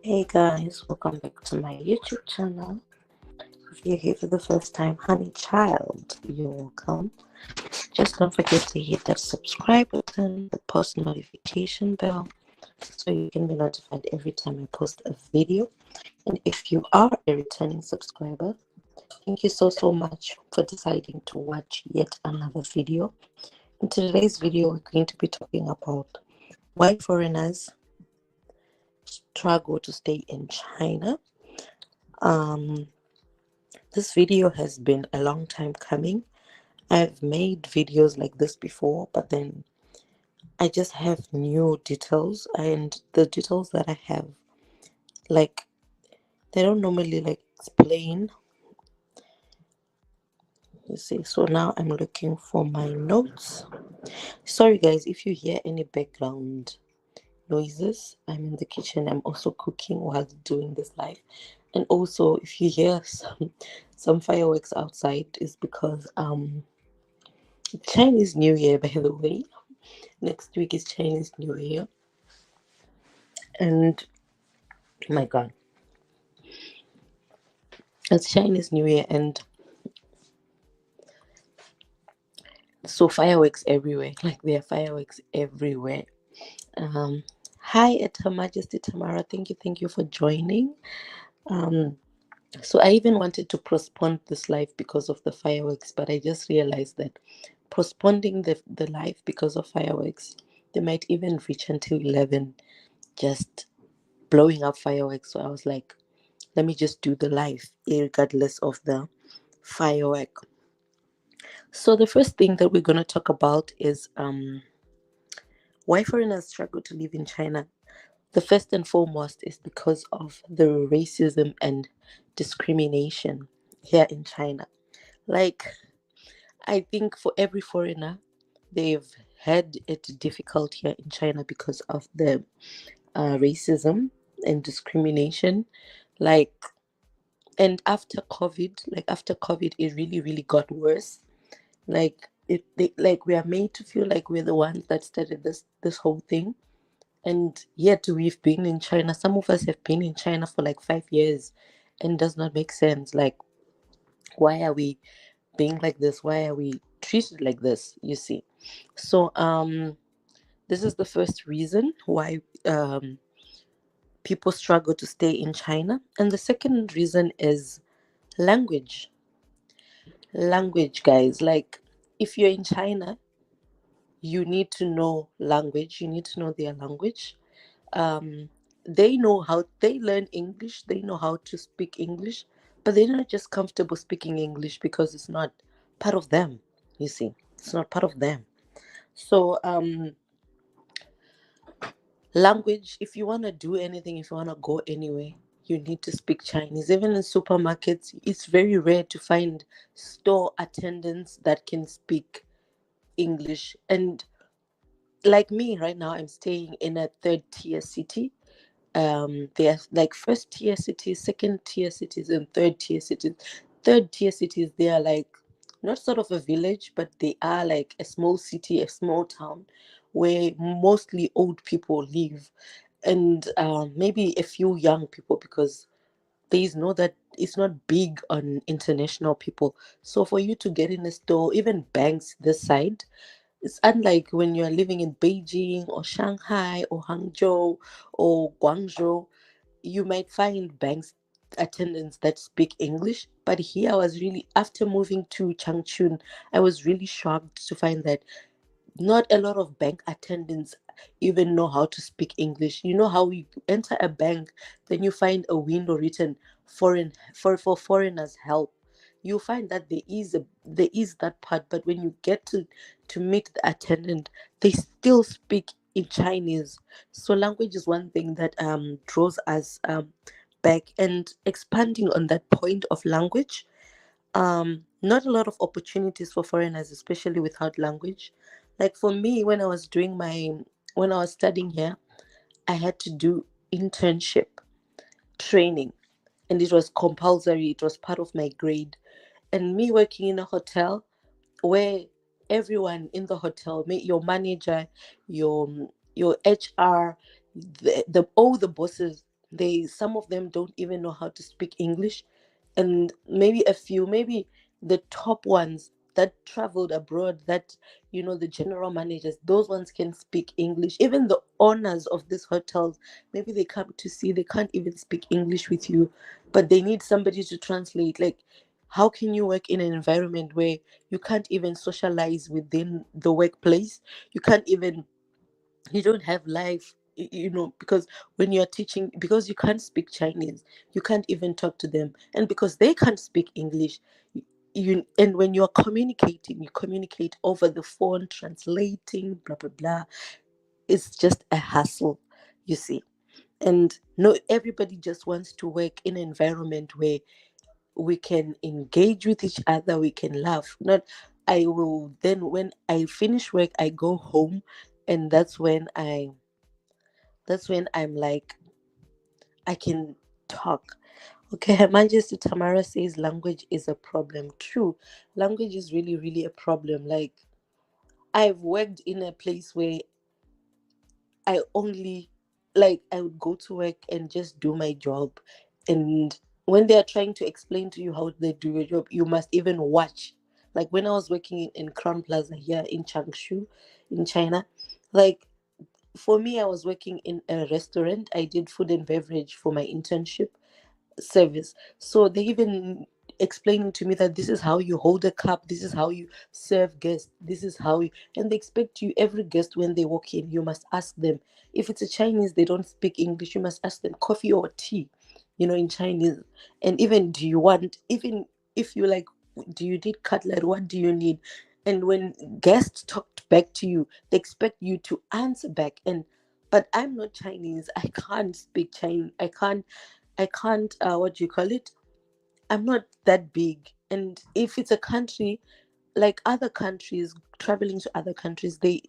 Hey guys, welcome back to my YouTube channel. If you're here for the first time, honey child, you're welcome. Just don't forget to hit that subscribe button, the post notification bell, so you can be notified every time I post a video. And if you are a returning subscriber, thank you so much for deciding to watch yet another video. In today's video, we're going to be talking about why foreigners struggle to stay in China. Um, This video has been a long time coming. I've made videos like this before, but then I just have new details, and the details that I have, like, they don't normally like explain. You see, so now I'm looking for my notes. Sorry guys if you hear any background noises. I'm in the kitchen. I'm also cooking while doing this live. And also if you hear some fireworks outside, is because Chinese New Year, by the way. Next week is Chinese New Year. And my God, it's Chinese New Year. And so fireworks everywhere. Like there are fireworks everywhere. Um, Hi, at Her Majesty Tamara. Thank you for joining. Um, so I even wanted to postpone this live because of the fireworks, but I just realized that postponing the live because of fireworks, they might even reach until 11, just blowing up fireworks. So I was like, let me just do the live regardless of the firework. So the first thing that we're going to talk about is why foreigners struggle to live in China. The first and foremost is because of the racism and discrimination here in China. Like, I think for every foreigner, they've had it difficult here in China because of the racism and discrimination. Like, and after COVID, it really got worse. Like we are made to feel like we're the ones that started this whole thing. And yet we've been in China. Some of us have been in China for like 5 years, and does not make sense. Like, why are we being like this? Why are we treated like this? You see. So this is the first reason why people struggle to stay in China. And the second reason is language. Language, guys. Like, if you're in China, you need to know language. You need to know their language. um they know how they learn English, they know how to speak English, but they're not just comfortable speaking English because it's not part of them. You see, it's not part of them. So language, if you want to do anything, if you want to go anywhere, you need to speak Chinese. Even in supermarkets, it's very rare to find store attendants that can speak English. And like me right now, I'm staying in a third tier city. There's like first tier cities, second tier cities, and third tier cities. Third tier cities, they are like not sort of a village, but they are like a small city, a small town where mostly old people live, and maybe a few young people, because there is no that it's not big on international people. So for you to get in a store, even banks this side, it's unlike when you're living in Beijing or Shanghai or Hangzhou or Guangzhou. You might find banks attendants that speak English. But here I was really, after moving to Changchun, I was really shocked to find that not a lot of bank attendants even know how to speak English. You know how you enter a bank, then you find a window written for foreigners help. You find that there is that part, but when you get to meet the attendant, they still speak in Chinese. So language is one thing that draws us back. And expanding on that point of language, not a lot of opportunities for foreigners, especially without language. Like for me, when I was studying here, I had to do internship training, and it was compulsory. It was part of my grade. And me working in a hotel where everyone in the hotel, your manager, your HR, the all the bosses, Some of them don't even know how to speak English, and maybe a few, maybe the top ones that traveled abroad, that, the general managers, those ones can speak English. Even the owners of these hotels, maybe they come to see, they can't even speak English with you, but they need somebody to translate. Like, how can you work in an environment where you can't even socialize within the workplace? You can't even, you don't have life, because when you're teaching, because you can't speak Chinese, you can't even talk to them, and because they can't speak English, and when you're communicating, you communicate over the phone, translating, blah blah blah. It's just a hassle, you see. And no, everybody just wants to work in an environment where we can engage with each other, we can laugh. Not, I will then, when I finish work, I go home, and that's when I'm like, I can talk. Okay, Her Majesty Tamara says language is a problem. True, language is really, really a problem. Like, I've worked in a place where I only, like, I would go to work and just do my job. And when they are trying to explain to you how they do your job, you must even watch. Like, when I was working in Crown Plaza here in Changshu, in China, like, for me, I was working in a restaurant. I did food and beverage for my internship service. So they even explaining to me that this is how you hold a cup, this is how you serve guests, this is how you, and they expect you, every guest, when they walk in, you must ask them. If it's a Chinese, they don't speak English, you must ask them coffee or tea, in Chinese. And even, do you want, even if you like, do you need cutlery, what do you need? And when guests talked back to you, they expect you to answer back. And but I'm not Chinese, I can't speak Chinese, I can't, what do you call it? I'm not that big. And if it's a country, like other countries, traveling to other countries, they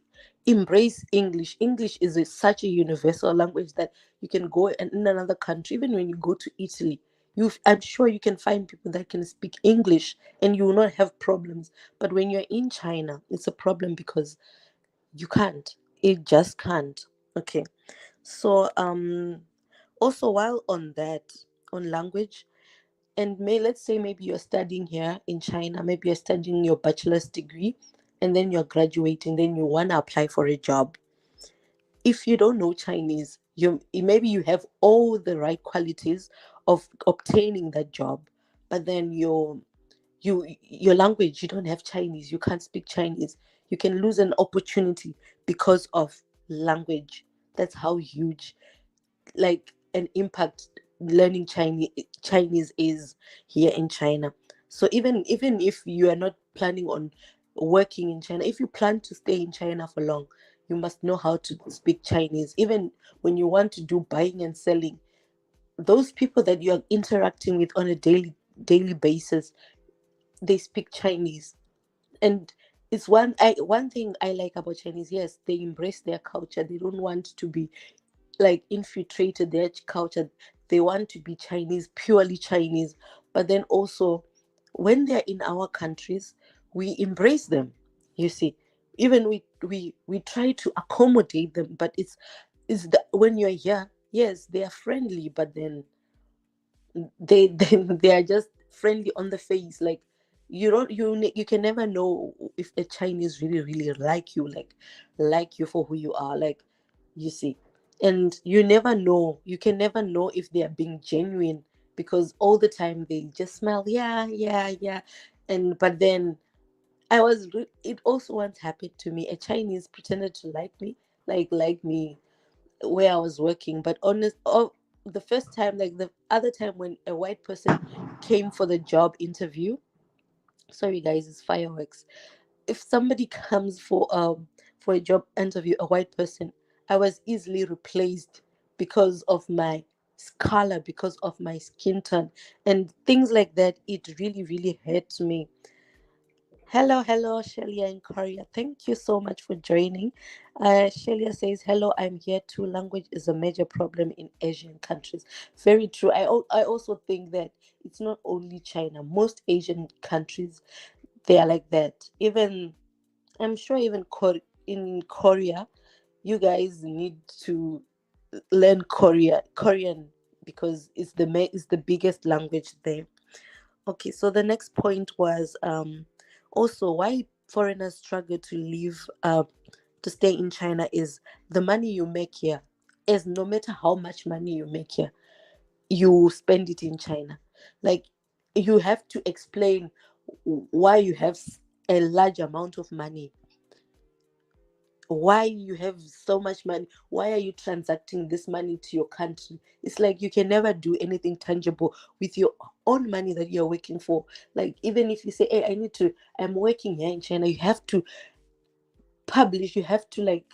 embrace English. English is such a universal language that you can go in another country, even when you go to Italy. I'm sure you can find people that can speak English and you will not have problems. But when you're in China, it's a problem because you can't. It just can't. Okay. So, also, while on that, on language, and let's say maybe you're studying here in China, maybe you're studying your bachelor's degree, and then you're graduating, then you want to apply for a job. If you don't know Chinese, maybe you have all the right qualities of obtaining that job, but then your language, you don't have Chinese, you can't speak Chinese, you can lose an opportunity because of language. That's how huge, like, an impact learning Chinese is here in China. So even if you are not planning on working in China, if you plan to stay in China for long, you must know how to speak Chinese. Even when you want to do buying and selling, those people that you are interacting with on a daily basis, they speak Chinese. And it's one thing I like about Chinese. Yes, they embrace their culture. They don't want to be like infiltrated their culture. They want to be Chinese, purely Chinese. But then also, when they're in our countries, we embrace them. You see, even we try to accommodate them. But when you're here, yes, they are friendly, but then they are just friendly on the face. Like, you can never know if a Chinese really really like you for who you are, like, you see. And you can never know if they are being genuine, because all the time they just smile, yeah, yeah, yeah. And but then it also once happened to me. A Chinese pretended to like me where I was working. But the first time, like the other time when a white person came for the job interview, sorry guys, it's fireworks. If somebody comes for a job interview, a white person, I was easily replaced because of my color, because of my skin tone, and things like that. It really, really hurt me. Hello, hello, Shelia in Korea. Thank you so much for joining. Shelia says, hello, I'm here too. Language is a major problem in Asian countries. Very true. I also think that it's not only China. Most Asian countries, they are like that. Even, I'm sure even in Korea, you guys need to learn Korean. because it's the biggest language there. Okay, so the next point was also why foreigners struggle to live to stay in China is the money you make here. Is no matter how much money you make here, you spend it in China. Like, you have to explain why you have a large amount of money, why you have so much money, why are you transacting this money to your country. It's like you can never do anything tangible with your own money that you're working for. Like, even if you say, hey, I'm working here in China, you have to publish, you have to like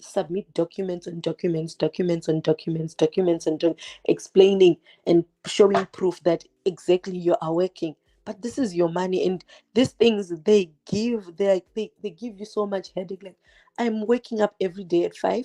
submit documents on documents, documents on documents, documents and explaining and showing proof that exactly you are working. But this is your money, and these things they give you so much headache. Like, I'm waking up every day at 5,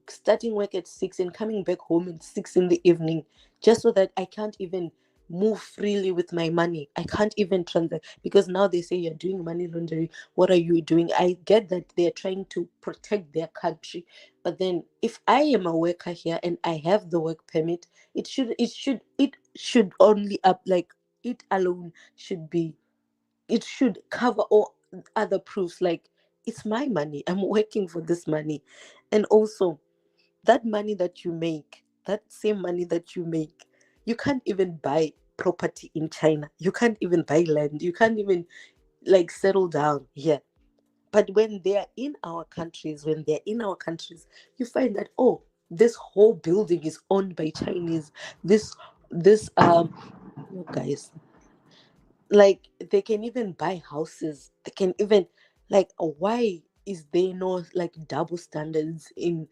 starting work at 6, and coming back home at 6 in the evening, just so that I can't even move freely with my money. I can't even transact, because now they say you're doing money laundering. What are you doing? I get that they're trying to protect their country, but then if I am a worker here and I have the work permit, it should only up, like, it alone should be, it should cover all other proofs. Like, it's my money, I'm working for this money. And also, that money that you make, that same money that you make, you can't even buy property in China. You can't even buy land. You can't even like settle down here. But when they're in our countries, you find that, oh, this whole building is owned by Chinese. This oh, guys, like, they can even buy houses. They can even, like, why is there no like double standards in,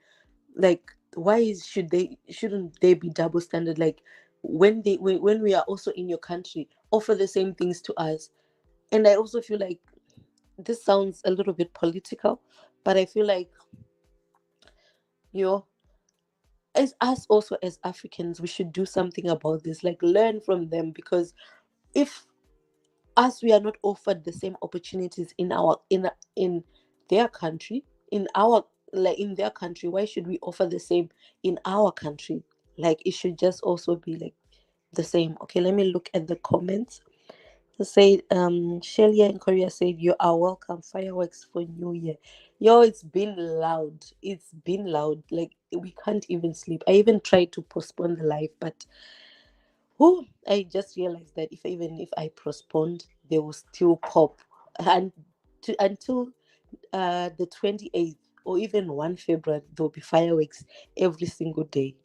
like, shouldn't they be double standard? Like, when we are also in your country, offer the same things to us. And I also feel like this sounds a little bit political, but I feel like, you know as us also as Africans, we should do something about this, like learn from them. Because if us, we are not offered the same opportunities in their country, in their country, why should we offer the same in our country? Like, it should just also be like the same. Okay, let me look at the comments. Say, Shelia in Korea said, you are welcome. Fireworks for New Year. Yo, it's been loud. It's been loud. Like, we can't even sleep. I even tried to postpone the live, but I just realized that even if I postponed, they will still pop, and until the 28th, or even 1 February, there will be fireworks every single day.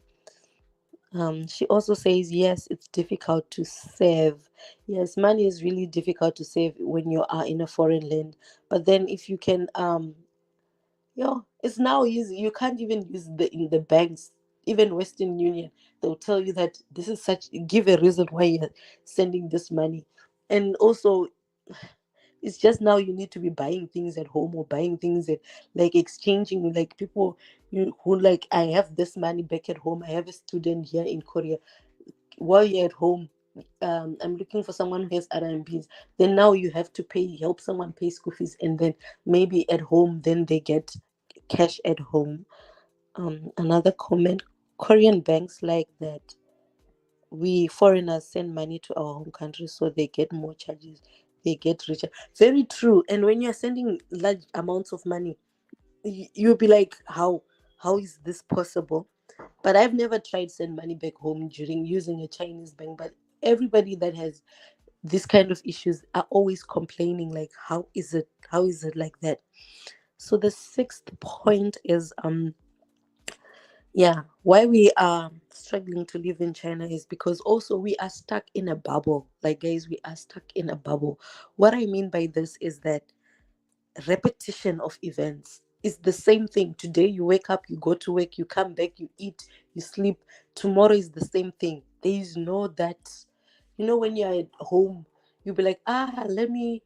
She also says, yes, it's difficult to save. Yes, money is really difficult to save when you are in a foreign land. But then if you can, it's now easy. You can't even use the banks, even Western Union. They'll tell you that this is such, give a reason why you're sending this money. And also, it's just now you need to be buying things at home, or buying things at, like, exchanging, like, people who, like, I have this money back at home. I have a student here in Korea. While you're at home, I'm looking for someone who has RMBs. Then now you have to help someone pay school fees, and then maybe at home, then they get cash at home. Another comment: Korean banks like that we foreigners send money to our home country, so they get more charges. They get richer. Very true. And when you're sending large amounts of money, you'll be like, how is this possible? But I've never tried send money back home during using a Chinese bank. But everybody that has this kind of issues are always complaining, like, how is it like that? So the sixth point is, yeah, why we are struggling to live in China is because also we are stuck in a bubble. Like, guys, we are stuck in a bubble. What I mean by this is that repetition of events is the same thing. Today you wake up, you go to work, you come back, you eat, you sleep. Tomorrow is the same thing. There is no that, when you're at home, you'll be like, let me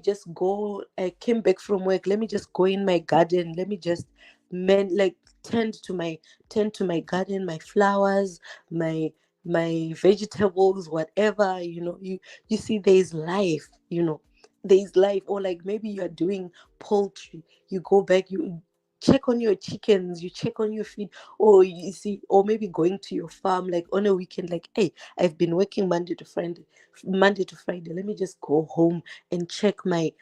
just go. I came back from work, let me just go in my garden, let me just like tend to my garden, my flowers, my vegetables, whatever. You see, there's life. Or like maybe you're doing poultry, you go back, check on your chickens, you check on your feed, or you see, or maybe going to your farm like on a weekend, like, hey, I've been working Monday to Friday. Let me just go home and check my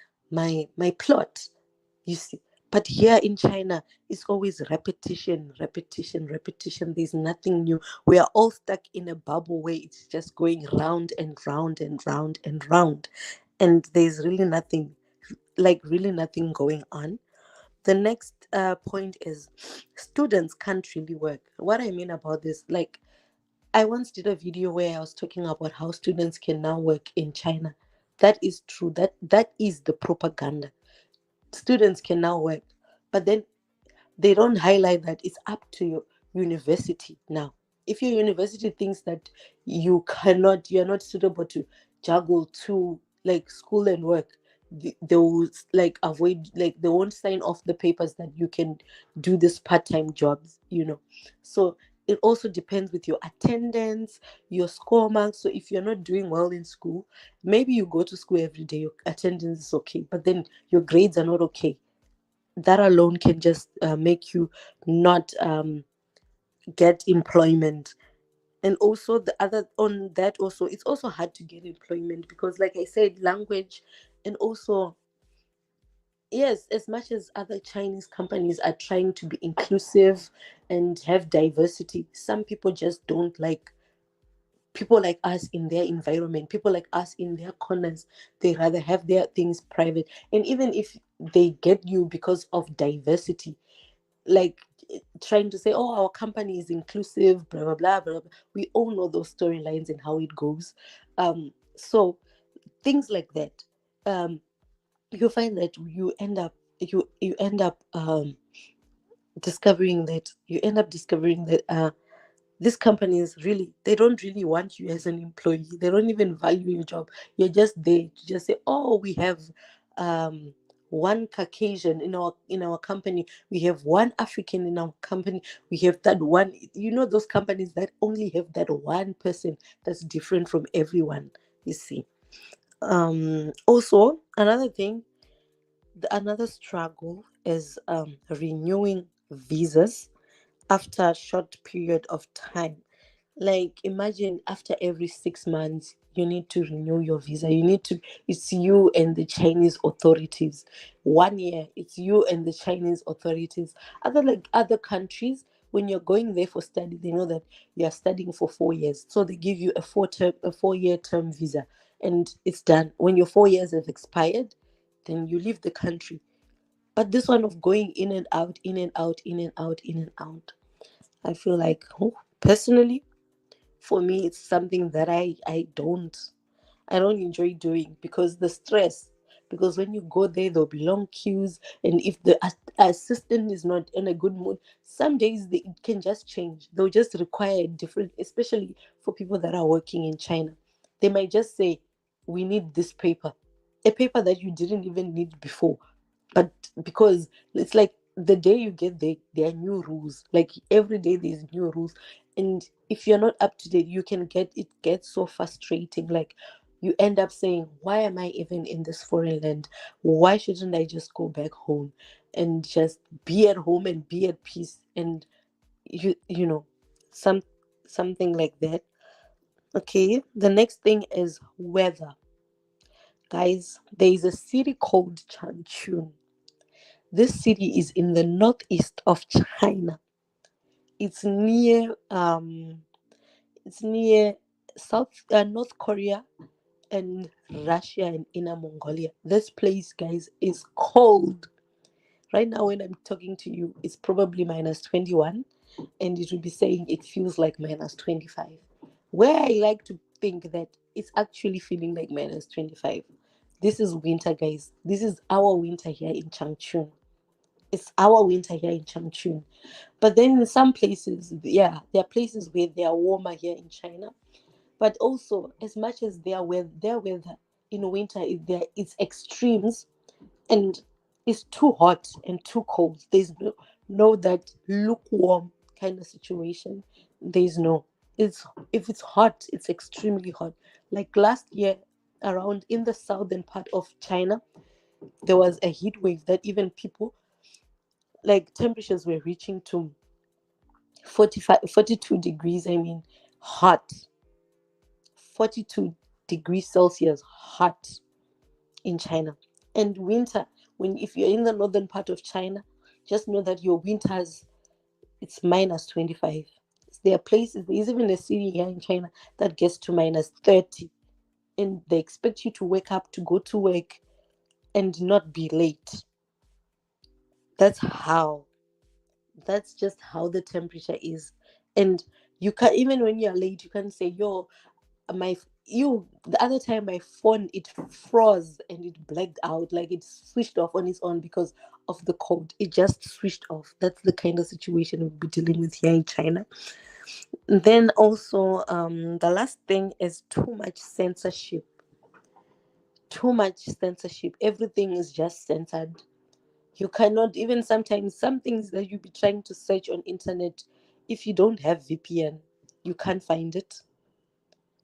plot. You see. But here in China, it's always repetition, repetition, repetition. There's nothing new. We are all stuck in a bubble where it's just going round and round and round and round. And there's really nothing, like really nothing going on. The next point is students can't really work. What I mean about this, like, I once did a video where I was talking about how students can now work in China. That is true. That is the propaganda. Students can now work, but then they don't highlight that it's up to your university now. If your university thinks that you're not suitable to juggle two, like school and work, they will like avoid, like they won't sign off the papers that you can do this part-time jobs, you know. So it also depends with your attendance, your score marks. So if you're not doing well in school, maybe you go to school every day, your attendance is okay, but then your grades are not okay. That alone can just make you not get employment. And also the other on that, also it's also hard to get employment because, like I said, language. And also, yes, as much as other Chinese companies are trying to be inclusive and have diversity, some people just don't like people like us in their environment, people like us in their corners. They rather have their things private. And even if they get you because of diversity, like trying to say, oh, our company is inclusive, blah blah blah blah, blah. We all know those storylines and how it goes. So things like that, you find that you end up discovering that these companies really, they don't really want you as an employee. They don't even value your job. You're just there to just say, oh, we have um one Caucasian in our company, we have one African in our company, we have that one, you know, those companies that only have that one person that's different from everyone, you see. Also, another thing, another struggle is renewing visas after a short period of time. Like, imagine after every 6 months, you need to renew your visa. It's you and the Chinese authorities. 1 year, it's you and the Chinese authorities. Other countries, when you're going there for study, they know that you're studying for 4 years. So they give you a 4 year term visa, and it's done. When your 4 years have expired, then you leave the country. But this one of going in and out, in and out, in and out, in and out, I feel like, oh, personally, for me, it's something that I don't enjoy doing, because the stress. Because when you go there, there'll be long queues, and if the assistant is not in a good mood, some days it can just change. They'll just require a different, especially for people that are working in China. They might just say, "We need this paper," a paper that you didn't even need before, but because it's like the day you get there, there are new rules. Like every day there's new rules, and if you're not up to date, you can get it gets so frustrating. Like, you end up saying, why am I even in this foreign land? Why shouldn't I just go back home and just be at home and be at peace? And you know, some something like that. Okay, the next thing is weather. Guys, there is a city called Changchun. This city is in the northeast of China. It's near South North Korea and Russia and Inner Mongolia. This place, guys, is cold. Right now, when I'm talking to you, it's probably minus 21, and it will be saying it feels like minus 25. Where I like to think that it's actually feeling like minus 25. This is winter, guys. This is our winter here in Changchun. It's our winter here in Changchun. But then in some places, yeah, there are places where they are warmer here in China. But also, as much as their weather in winter is there, it's extremes, and it's too hot and too cold. There's no that lukewarm kind of situation. There's no. It's If it's hot, it's extremely hot. Like last year, around in the southern part of China, there was a heat wave that even people like temperatures were reaching to 45, 42 degrees. I mean, hot. 42 degrees Celsius, hot in China. And winter, when if you're in the northern part of China, just know that your winters, it's minus 25. There are places, there's even a city here in China that gets to minus 30. And they expect you to wake up to go to work and not be late. That's how. That's just how the temperature is. And you can, even when you're late, you can say, yo, my you the other time my phone, it froze and it blacked out, like it switched off on its own because of the cold. It just switched off. That's the kind of situation we'll be dealing with here in China. Then also, the last thing is too much censorship. Too much censorship. Everything is just censored. You cannot, even sometimes some things that you be trying to search on internet, if you don't have VPN, you can't find it.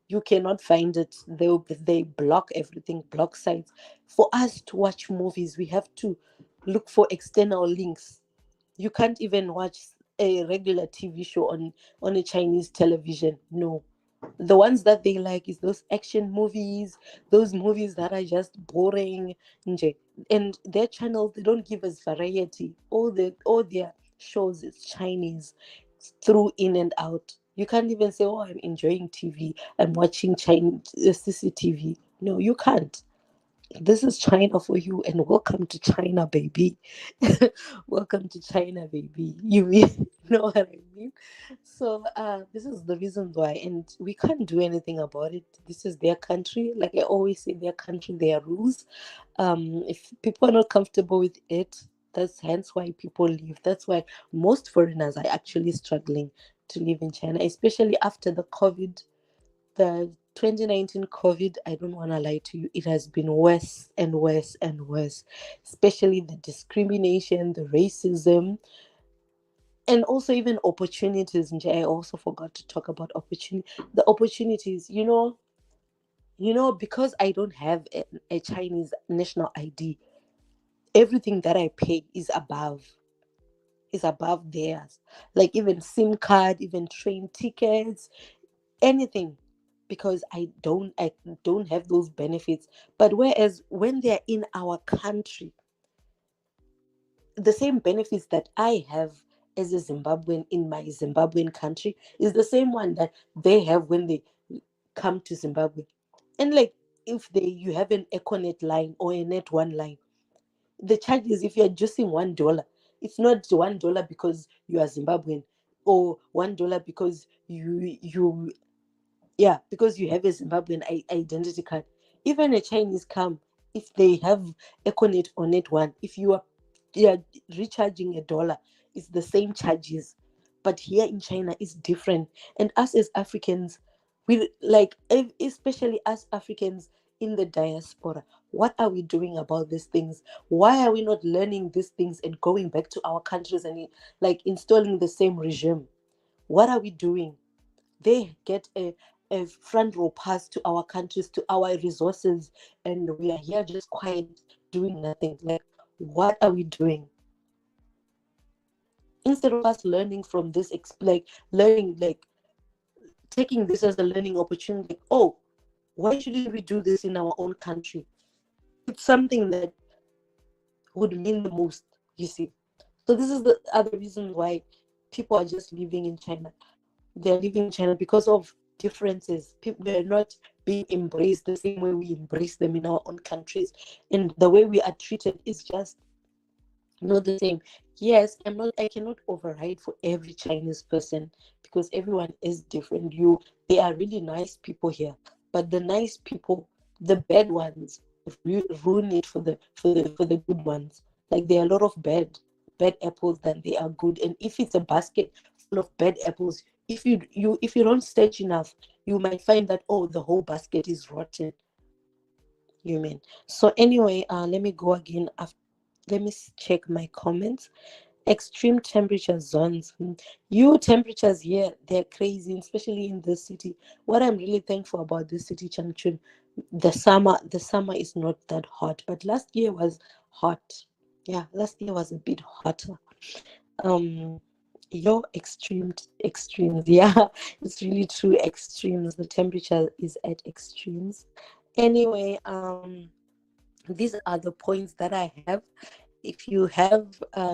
You cannot find it. They block everything, block sites. For us to watch movies, we have to look for external links. You can't even watch a regular TV show on a Chinese television. No. The ones that they like is those action movies, those movies that are just boring. Nje. And their channels, they don't give us variety. All their shows is Chinese, through in and out. You can't even say, "Oh, I'm enjoying TV. I'm watching Chinese CCTV." No, you can't. This is China for you, and welcome to China, baby. Welcome to China, baby. You mean, know what I mean? So, this is the reason why, and we can't do anything about it. This is their country. Like I always say, their country, their rules. If people are not comfortable with it, that's hence why people leave. That's why most foreigners are actually struggling to live in China, especially after the 2019 COVID. I don't want to lie to you, it has been worse and worse and worse, especially the discrimination, the racism, and also even opportunities. I also forgot to talk about opportunity. The opportunities, because I don't have a Chinese national ID, everything that I pay is above theirs. Like even SIM card, even train tickets, anything, because I don't have those benefits. But whereas when they're in our country, the same benefits that I have as a Zimbabwean in my Zimbabwean country is the same one that they have when they come to Zimbabwe. And like, if you have an Econet line or a Net One line, the charge is, if you're adjusting $1, it's not $1 because you are Zimbabwean, or $1 because you yeah, because you have a Zimbabwean identity card. Even a Chinese come, if they have Econet or Net One, if you are recharging $1, it's the same charges. But here in China, it's different. And us as Africans, we like, especially us Africans in the diaspora, what are we doing about these things? Why are we not learning these things and going back to our countries and like installing the same regime? What are we doing? They get a front row pass to our countries, to our resources, and we are here just quiet, doing nothing. Like, what are we doing? Instead of us learning from this, like learning, like taking this as a learning opportunity, like, oh, why shouldn't we do this in our own country? It's something that would mean the most, you see. So this is the other reason why people are just living in China. They're living in China because of differences. People are not being embraced the same way we embrace them in our own countries, and the way we are treated is just not the same. Yes, I cannot override for every Chinese person, because everyone is different. They are really nice people here, but the nice people, the bad ones, ruin it for the good ones. Like, there are a lot of bad apples than they are good. And if it's a basket full of bad apples, if you don't search enough, you might find that, oh, the whole basket is rotten. You mean? So anyway, let me go again. Let me check my comments. Extreme temperature zones. You temperatures here, they're crazy, especially in this city. What I'm really thankful about this city, Changchun, the summer is not that hot, but last year was hot. Yeah, last year was a bit hotter. Um, your extremes, yeah, it's really true. Extremes. The temperature is at extremes. Anyway, these are the points that I have. If you have,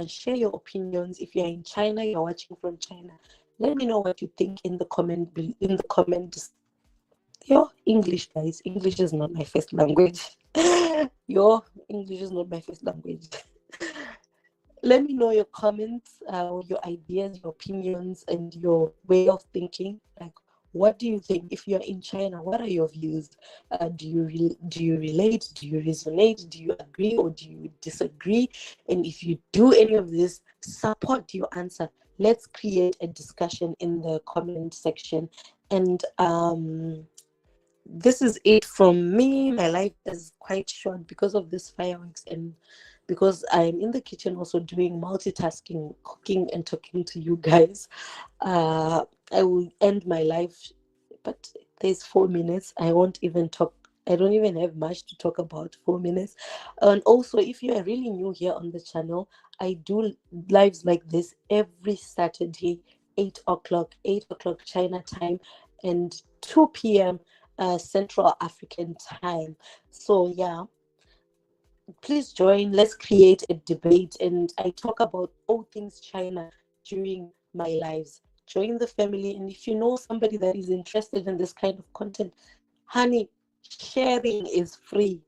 share your opinions. If you're in China, you're watching from China, let me know what you think in the in the comments. Your English, guys. English is not my first language. Your English is not my first language. Let me know your comments, your ideas, your opinions, and your way of thinking. Like, what do you think? If you're in China, what are your views? Do you relate? Do you resonate? Do you agree or do you disagree? And if you do any of this, support your answer. Let's create a discussion in the comment section. And this is it from me. My life is quite short because of this fireworks and because I'm in the kitchen also doing multitasking, cooking and talking to you guys. I will end my life, but there's 4 minutes. I won't even talk. I don't even have much to talk about. 4 minutes. And also, if you are really new here on the channel, I do lives like this every Saturday, 8 o'clock, 8 o'clock China time, and 2 p.m. Central African time. So yeah, please join. Let's create a debate, and I talk about all things China during my lives. Join the family, and if you know somebody that is interested in this kind of content, honey, sharing is free.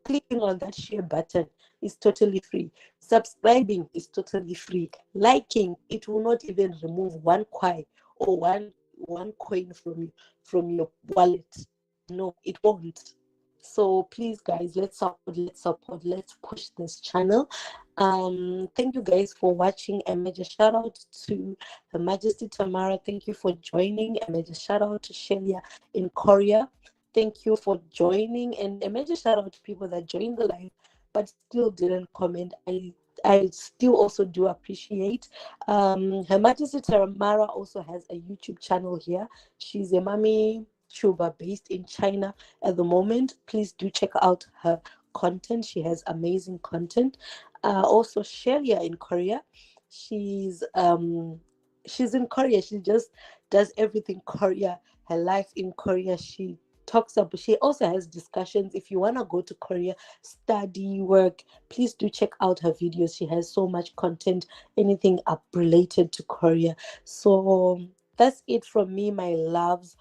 Clicking on that share button is totally free. Subscribing is totally free. Liking, it will not even remove one kwai or one coin from your wallet. No, it won't. So please, guys, let's push this channel. Thank you guys for watching. A major shout out to Her Majesty Tamara. Thank you for joining. A major shout out to Shelia in Korea. Thank you for joining, and a major shout out to people that joined the live but still didn't comment. I still also do appreciate. Her Majesty Tamara also has a YouTube channel here. She's a mommy tuber based in China at the moment. Please do check out her content. She has amazing content. Also, Shelia in Korea. She's she's in Korea. She just does everything Korea. Her life in Korea. She talks about. She also has discussions. If you wanna go to Korea, study, work, please do check out her videos. She has so much content. Anything up related to Korea. So that's it from me, my loves.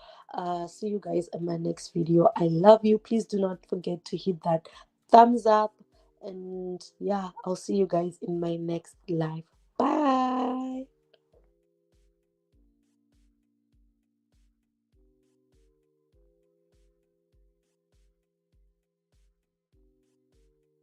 See you guys in my next video. I love you. Please do not forget to hit that thumbs up. And yeah, I'll see you guys in my next live. Bye.